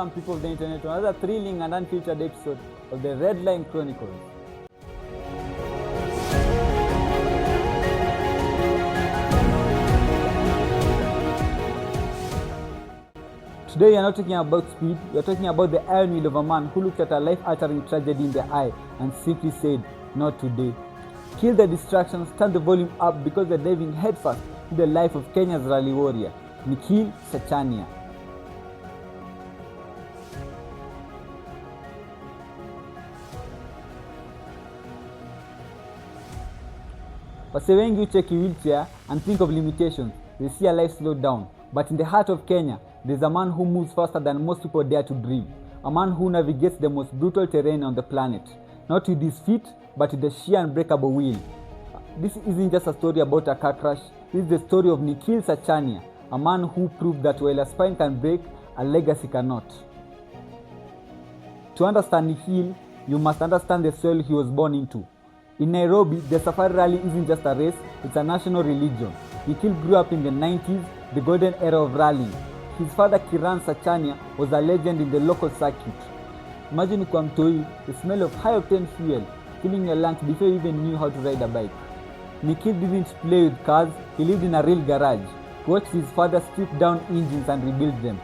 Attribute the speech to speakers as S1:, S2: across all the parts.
S1: welcome people of the internet to another thrilling and unfiltered episode of the Red Line Chronicles. Today we are not talking about speed, we are talking about the iron will of a man who looked at a life-altering tragedy in the eye and simply said, "Not today." Kill the distractions, turn the volume up because they're diving headfirst into the life of Kenya's rally warrior, Nikhil Sachania. Wase wengi hucheki wheelchair and think of limitations. They see a life slowed down. But in the heart of Kenya, there's a man who moves faster than most people dare to dream. A man who navigates the most brutal terrain on the planet. Not with his feet, but with the sheer unbreakable will. This isn't just a story about a car crash. This is the story of Nikhil Sachania, a man who proved that while a spine can break, a legacy cannot. To understand Nikhil, you must understand the soil he was born into. In Nairobi, the Safari Rally isn't just a race, it's a national religion. Nikhil grew up in the 90s, the golden era of rallying. His father Kiran Sachania was a legend in the local circuit. Imagine kwa mtoi, the smell of high-octane fuel filling your lungs before you even knew how to ride a bike. Nikhil didn't play with cars, he lived in a real garage. He watched his father strip down engines and rebuild them.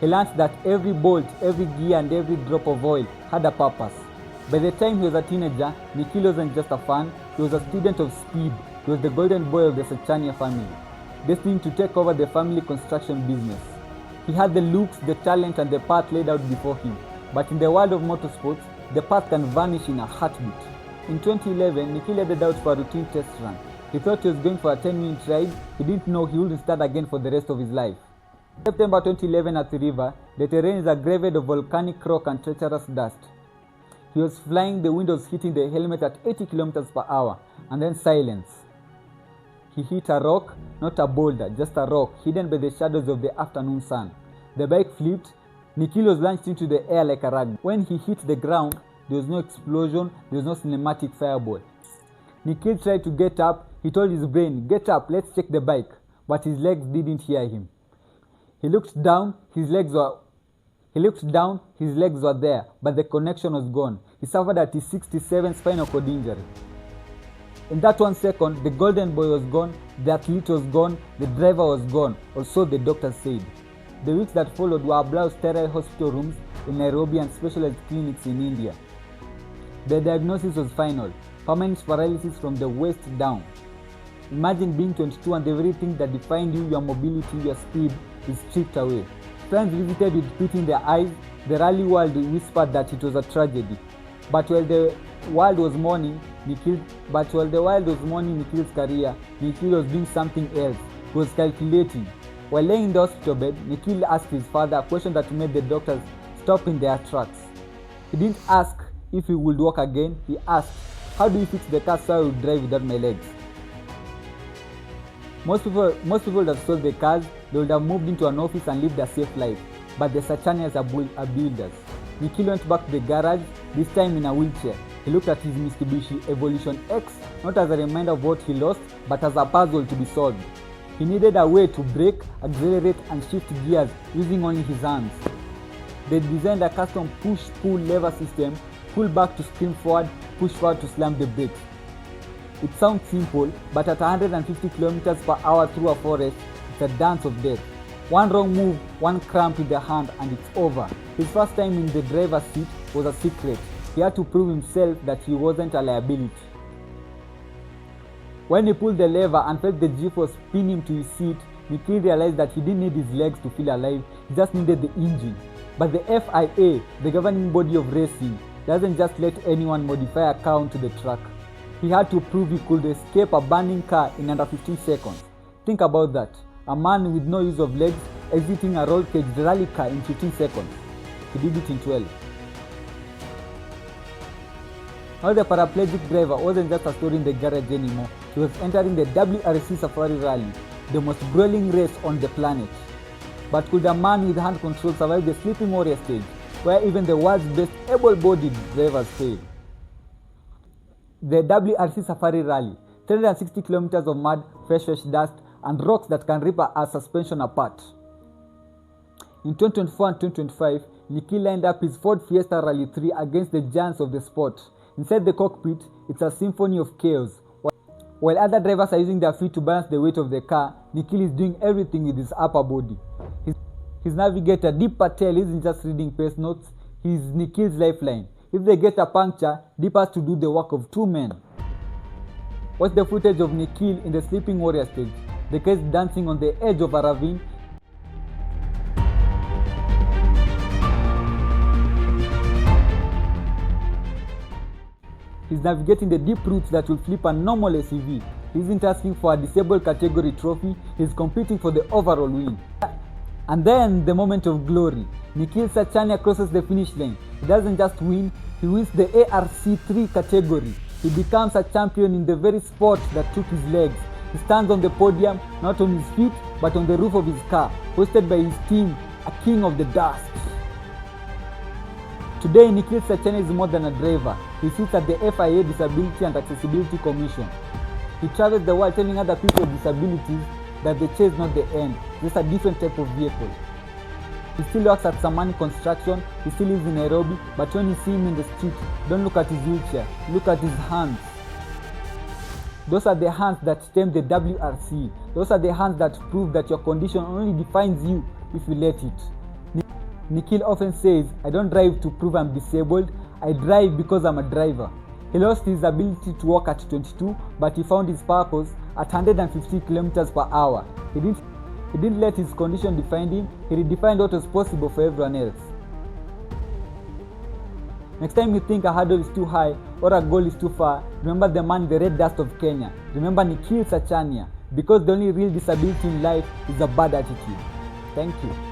S1: He learned that every bolt, every gear and every drop of oil had a purpose. By the time he was a teenager, Nikhil wasn't just a fan, he was a student of speed. He was the golden boy of the Sachania family, destined to take over the family construction business. He had the looks, the talent and the path laid out before him. But in the world of motorsports, the path can vanish in a heartbeat. In 2011, Nikhil headed out for a routine test run. He thought he was going for a 10-minute ride. He didn't know he wouldn't start again for the rest of his life. September 2011 at the river, the terrain is a graveyard of volcanic rock and treacherous dust. He was flying, the wind was hitting the helmet at 80 kilometers per hour, and then silence. He hit a rock, not a boulder, just a rock, hidden by the shadows of the afternoon sun. The bike flipped. Nikhil was launched into the air like a rag. When he hit the ground, there was no explosion, there was no cinematic fireball. Nikhil tried to get up. He told his brain, "Get up, let's check the bike." But his legs didn't hear him. He looked down, his legs were there, but the connection was gone. He suffered a T67 spinal cord injury. In that 1 second, the golden boy was gone, the athlete was gone, the driver was gone, or so the doctors said. The weeks that followed were blouse sterile hospital rooms in Nairobi and specialized clinics in India. The diagnosis was final: permanent paralysis from the waist down. Imagine being 22 and everything that defined you, your mobility, your speed, is stripped away. Friends visited with pity in their eyes. The rally world whispered that it was a tragedy. But while the world was mourning Nikhil's career, Nikhil was doing something else. He was calculating. While laying in the hospital bed, Nikhil asked his father a question that made the doctors stop in their tracks. He didn't ask if he would walk again. He asked, "How do you fix the car so I will drive without my legs?" Most people that sold the cars, they would have moved into an office and lived a safe life. But the Sachanias are builders. Nikhil went back to the garage, this time in a wheelchair. He looked at his Mitsubishi Evolution X, not as a reminder of what he lost, but as a puzzle to be solved. He needed a way to brake, accelerate and shift gears using only his hands. They designed a custom push-pull lever system: pull back to spin forward, push forward to slam the brakes. It sounds simple, but at 150 kilometers per hour through a forest, it's a dance of death. One wrong move, one cramp with the hand, and it's over. His first time in the driver's seat was a secret. He had to prove himself that he wasn't a liability. When he pulled the lever and felt the G-force spin him to his seat, Nikhil realized that he didn't need his legs to feel alive, he just needed the engine. But the FIA, the governing body of racing, doesn't just let anyone modify a car onto the track. He had to prove he could escape a burning car in under 15 seconds. Think about that. A man with no use of legs exiting a roll-caged rally car in 15 seconds. He did it in 12. Now the paraplegic driver wasn't just a story in the garage anymore. He was entering the WRC Safari Rally, the most grueling race on the planet. But could a man with hand control survive the Sleeping Warrior stage, where even the world's best able-bodied drivers fail? The WRC Safari Rally, 360 kilometers of mud, fresh dust, and rocks that can rip a suspension apart. In 2024 and 2025, Nikhil lined up his Ford Fiesta Rally 3 against the giants of the sport. Inside the cockpit, it's a symphony of chaos. While other drivers are using their feet to balance the weight of the car, Nikhil is doing everything with his upper body. His navigator, Deep Patel, isn't just reading pace notes, he's Nikhil's lifeline. If they get a puncture, Deep has to do the work of two men. Watch the footage of Nikhil in the Sleeping Warrior stage. The car is dancing on the edge of a ravine. He's navigating the deep routes that will flip a normal SUV. He isn't asking for a disabled category trophy, he's competing for the overall win. And then the moment of glory. Nikhil Sachania crosses the finish line. He doesn't just win, he wins the ARC3 category. He becomes a champion in the very sport that took his legs. He stands on the podium, not on his feet, but on the roof of his car, hosted by his team, a king of the dust. Today, Nikhil Sachania is more than a driver. He sits at the FIA Disability and Accessibility Commission. He travels the world telling other people with disabilities that the chase is not the end, just a different type of vehicle. He still works at Samani Construction, he still lives in Nairobi, but when you see him in the street, don't look at his wheelchair, look at his hands. Those are the hands that stem the WRC. Those are the hands that prove that your condition only defines you if you let it. Nikhil often says, I don't drive to prove I'm disabled, I drive because I'm a driver. He lost his ability to walk at 22, but he found his purpose at 150 kilometers per hour. He didn't let his condition define him, he redefined what was possible for everyone else. Next time you think a hurdle is too high or a goal is too far, remember the man in the red dust of Kenya. Remember Nikhil Sachania, because the only real disability in life is a bad attitude. Thank you.